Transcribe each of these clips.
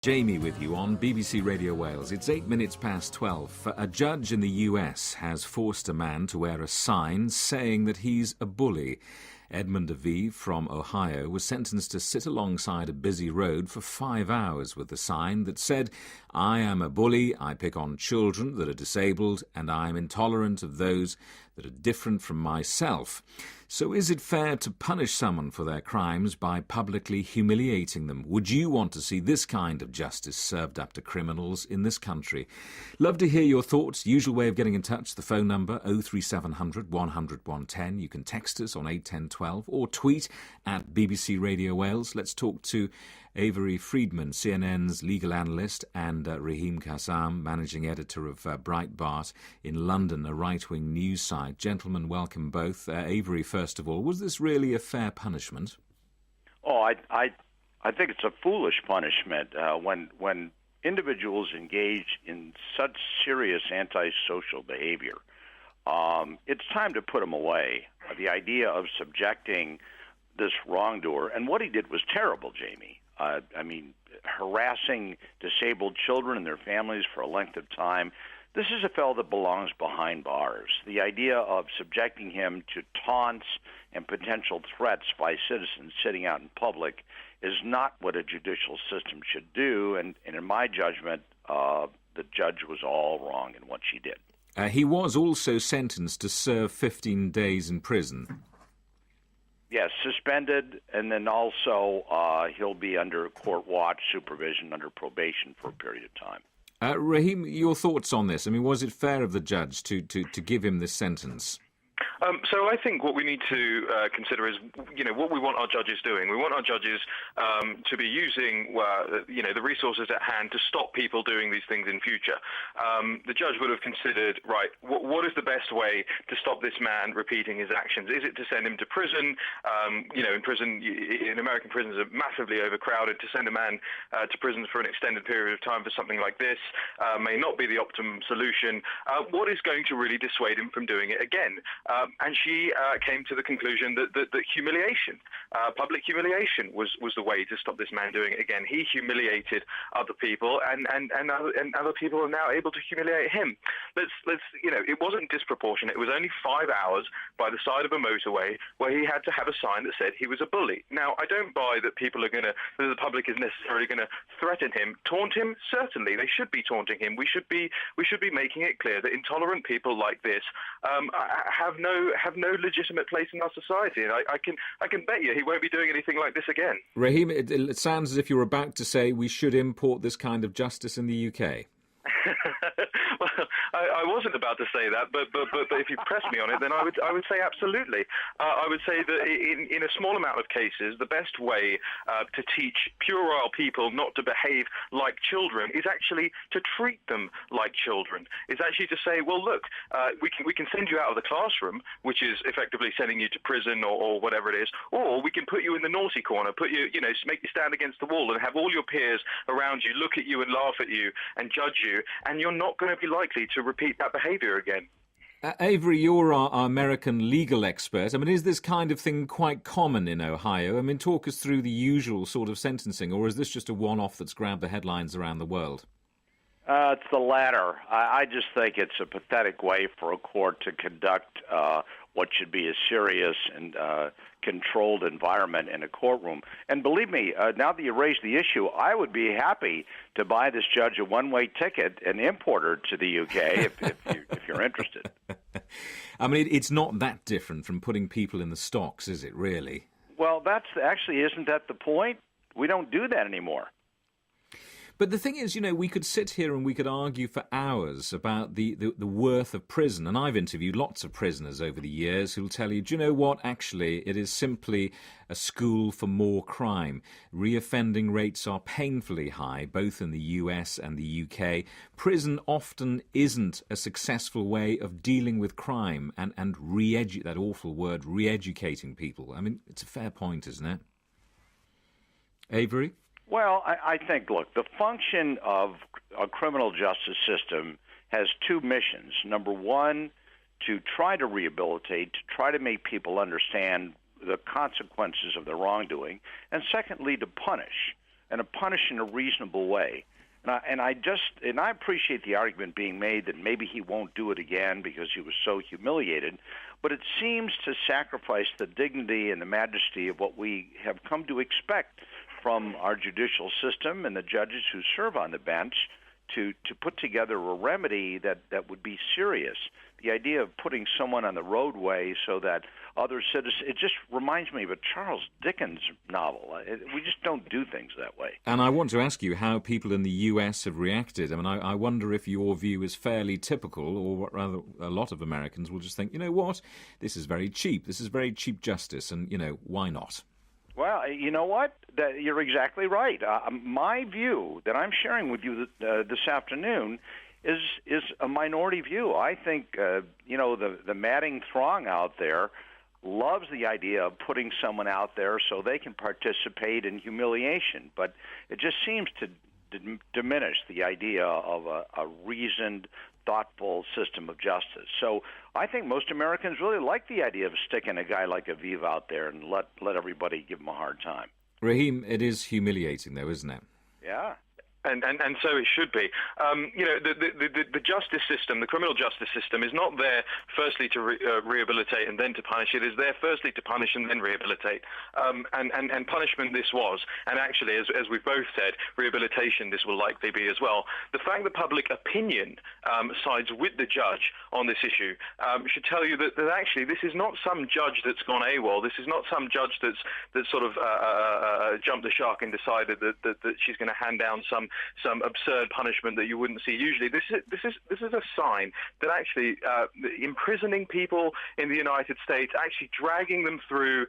Jamie with you on BBC Radio Wales. It's 8 minutes past 12. A judge in the US has forced a man to wear a sign saying that he's a bully. Edmund Aviv from Ohio was sentenced to sit alongside a busy road for 5 hours with a sign that said, "I am a bully, I pick on children that are disabled, and I am intolerant of those that are different from myself." So is it fair to punish someone for their crimes by publicly humiliating them? Would you want to see this kind of justice served up to criminals in this country? Love to hear your thoughts. Usual way of getting in touch, the phone number 03700 100 110. You can text us on 81012 or tweet at BBC Radio Wales. Let's talk to Avery Friedman, CNN's legal analyst, and Raheem Kassam, managing editor of Breitbart in London, a right-wing news site. Gentlemen, welcome both. Avery, first of all, was this really a fair punishment? Oh, I think it's a foolish punishment when individuals engage in such serious antisocial behavior. It's time to put them away. The idea of subjecting this wrongdoer, and what he did was terrible, Jamie. Harassing disabled children and their families for a length of time. This is a fellow that belongs behind bars. The idea of subjecting him to taunts and potential threats by citizens sitting out in public is not what a judicial system should do, and in my judgment, the judge was all wrong in what she did. He was also sentenced to serve 15 days in prison. Yes, suspended, and then also he'll be under court watch, supervision, under probation for a period of time. Raheem, your thoughts on this? I mean, was it fair of the judge to give him this sentence? So I think what we need to consider is, what we want our judges doing. We want our judges to be using, the resources at hand to stop people doing these things in future. The judge would have considered, right, what is the best way to stop this man repeating his actions? Is it to send him to prison? In American prisons are massively overcrowded. To send a man to prison for an extended period of time for something like this may not be the optimum solution. What is going to really dissuade him from doing it again? And she came to the conclusion that humiliation, public humiliation, was the way to stop this man doing it again. He humiliated other people, and other people are now able to humiliate him. It wasn't disproportionate. It was only 5 hours by the side of a motorway where he had to have a sign that said he was a bully. Now, I don't buy that the public is necessarily going to threaten him, taunt him. Certainly, they should be taunting him. We should be making it clear that intolerant people like this have no legitimate place in our society, and I can bet you he won't be doing anything like this again. Raheem, it sounds as if you're about to say we should import this kind of justice in the UK. Well, I wasn't about to say that, but if you press me on it, then I would say absolutely. I would say that in a small amount of cases, the best way to teach puerile people not to behave like children is actually to treat them like children. It's actually to say, well, look, we can send you out of the classroom, which is effectively sending you to prison or whatever it is, or we can put you in the naughty corner, make you stand against the wall and have all your peers around you look at you and laugh at you and judge you, and you're not going to be likely to repeat that behaviour again. Avery, you're our American legal expert. I mean, is this kind of thing quite common in Ohio? I mean, talk us through the usual sort of sentencing, or is this just a one-off that's grabbed the headlines around the world? It's the latter. I just think it's a pathetic way for a court to conduct what should be a serious and controlled environment in a courtroom. And believe me, now that you raised the issue, I would be happy to buy this judge a one-way ticket and import her to the UK if you're interested. I mean, it's not that different from putting people in the stocks, is it, really? Well, isn't that the point? We don't do that anymore. But the thing is, we could sit here and we could argue for hours about the worth of prison. And I've interviewed lots of prisoners over the years who'll tell you, do you know what? Actually, it is simply a school for more crime. Reoffending rates are painfully high, both in the US and the UK. Prison often isn't a successful way of dealing with crime and that awful word, re-educating people. I mean, it's a fair point, isn't it? Avery? Well, I think, look, the function of a criminal justice system has two missions. Number one, to try to rehabilitate, to try to make people understand the consequences of their wrongdoing, and secondly, to punish. and to punish in a reasonable way. And I appreciate the argument being made that maybe he won't do it again because he was so humiliated, but it seems to sacrifice the dignity and the majesty of what we have come to expect from our judicial system and the judges who serve on the bench to put together a remedy that would be serious. The idea of putting someone on the roadway so that other citizens, it just reminds me of a Charles Dickens novel. We just don't do things that way. And I want to ask you how people in the US have reacted. I mean, I wonder if your view is fairly typical, or rather a lot of Americans will just think, you know what, this is very cheap. This is very cheap justice, and, why not? Well, you know what? You're exactly right. My view that I'm sharing with you this afternoon is a minority view. I think, the madding throng out there loves the idea of putting someone out there so they can participate in humiliation. But it just seems to diminish the idea of a reasoned, thoughtful system of justice. So I think most Americans really like the idea of sticking a guy like Aviv out there and let everybody give him a hard time. Raheem, it is humiliating, though, isn't it? Yeah. And so it should be. The justice system, the criminal justice system, is not there firstly to rehabilitate and then to punish. It is there firstly to punish and then rehabilitate. And punishment this was. And actually, as we've both said, rehabilitation this will likely be as well. The fact that public opinion sides with the judge on this issue should tell you that actually this is not some judge that's gone AWOL. This is not some judge that's sort of jumped the shark and decided that she's going to hand down some absurd punishment that you wouldn't see usually. This is a sign that actually imprisoning people in the United States, actually dragging them through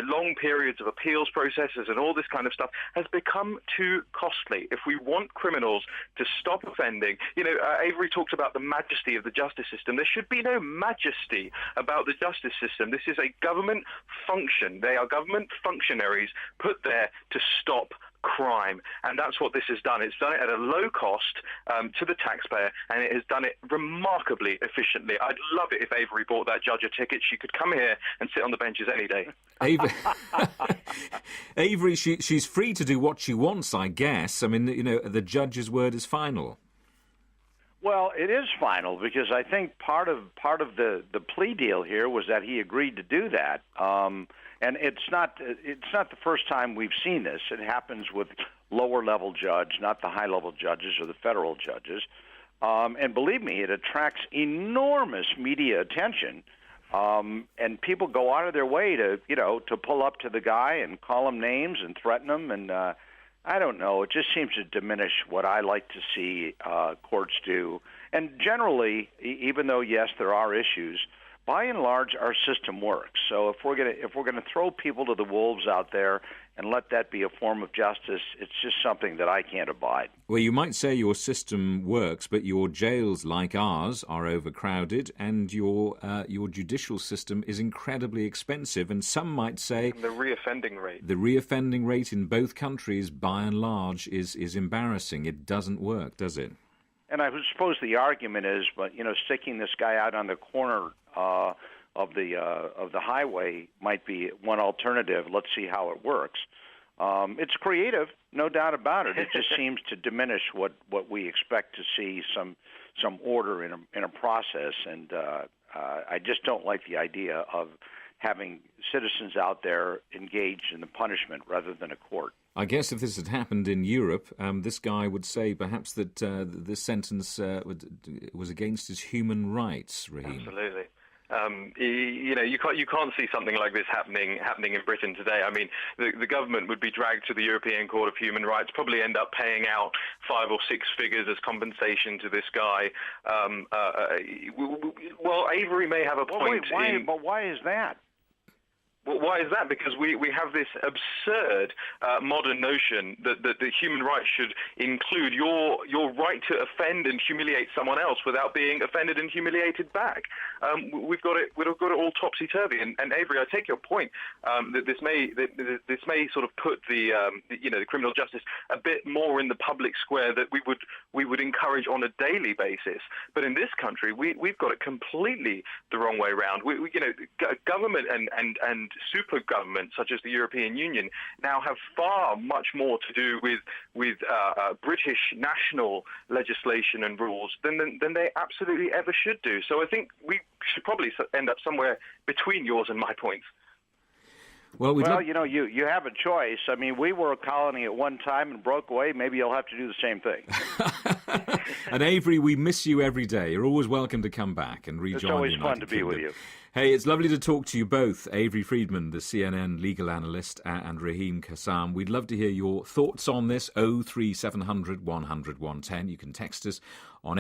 long periods of appeals processes and all this kind of stuff has become too costly. If we want criminals to stop offending, Avery talked about the majesty of the justice system. There should be no majesty about the justice system. This is a government function. They are government functionaries put there to stop crime, and that's what this has done. It's done it at a low cost to the taxpayer, and it has done it remarkably efficiently. I'd love it if Avery bought that judge a ticket. She could come here and sit on the benches any day. Avery, she's free to do what she wants, I guess. I mean, the judge's word is final. Well, it is final because I think part of the plea deal here was that he agreed to do that. And it's not the first time we've seen this. It happens with lower level judge, not the high level judges or the federal judges. And believe me, it attracts enormous media attention. And people go out of their way to pull up to the guy and call him names and threaten him. And I don't know. It just seems to diminish what I like to see courts do. And generally, even though, yes, there are issues, by and large, our system works. So if we're gonna throw people to the wolves out there and let that be a form of justice, it's just something that I can't abide. Well, you might say your system works, but your jails, like ours, are overcrowded, and your judicial system is incredibly expensive. And some might say the reoffending rate in both countries, by and large, is embarrassing. It doesn't work, does it? And I suppose the argument is, but sticking this guy out on the corner of the highway might be one alternative. Let's see how it works. It's creative, no doubt about it. It just seems to diminish what we expect to see, some order in a process, and I just don't like the idea of having citizens out there engaged in the punishment rather than a court. I guess if this had happened in Europe, this guy would say perhaps that this sentence was against his human rights, Raheem. Absolutely. You can't see something like this happening in Britain today. I mean, the government would be dragged to the European Court of Human Rights, probably end up paying out 5 or 6 figures as compensation to this guy. Well, Avery may have a point. But why is that? Well, why is that? Because we have this absurd modern notion that human rights should include your right to offend and humiliate someone else without being offended and humiliated back. We've got it all topsy-turvy. And Avery, I take your point that this may sort of put the criminal justice a bit more in the public square that we would encourage on a daily basis. But in this country, we've got it completely the wrong way around. Government and super governments such as the European Union now have far much more to do with British national legislation and rules than they absolutely ever should do. So I think we should probably end up somewhere between yours and my points. Well, you have a choice. I mean, we were a colony at one time and broke away. Maybe you'll have to do the same thing. And Avery, we miss you every day. You're always welcome to come back and rejoin the United It's always fun to be with you. Hey, it's lovely to talk to you both, Avery Friedman, the CNN legal analyst, and Raheem Kassam. We'd love to hear your thoughts on this. 03700 100 110. You can text us on